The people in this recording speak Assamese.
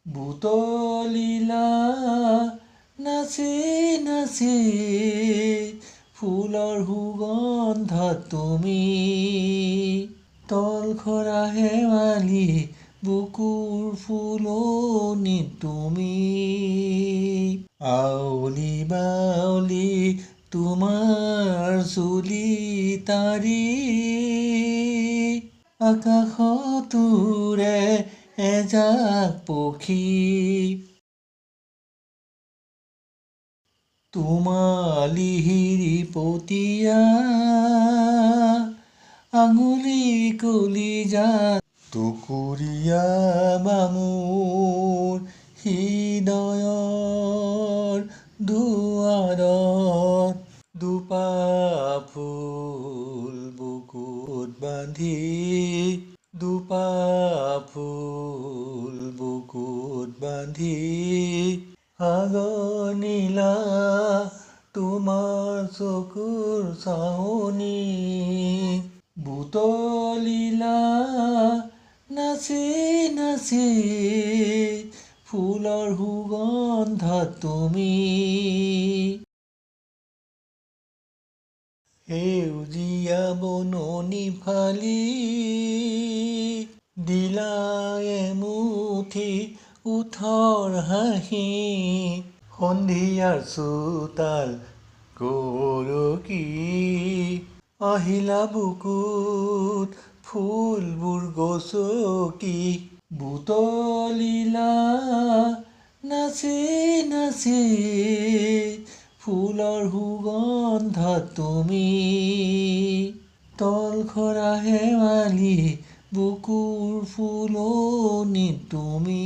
বুটলিলা নাচি নাচি ফুলৰ সুগন্ধাত তুমি তলখৰা শেৱালি বুকুৰ ফুলনিত তুমি আউলি বাউলি তোমাৰ চুলি তাৰি আকাশতোৰে এজাক পক্ষী তোমালি হিৰিপতীয়া আঙুলি কলিজাত টুকুৰীয়া বামুৰ হৃদয়ৰ দুৱাৰত দুপাহ ফুল বুকুত বান্ধি দুপাহ ফুল বুকুত বান্ধি সাগৰ নীলা তোমাৰ চকুৰ চাৱনি বুটলিলা নাচি নাচি ফুলৰ সুগন্ধাত তুমি সেউজীয়া বননি ফালি দিলা এমুঠি ওঠৰ হাঁহি সন্ধিয়াৰ চোতাল গৰকি আহিলা বুকুত ফুলবোৰ গছকি বুটলিলা নাচি নাচি ফুলৰ সুগন্ধাত তুমি তলখৰা শেৱালি বুকুৰ ফুলনিত তুমি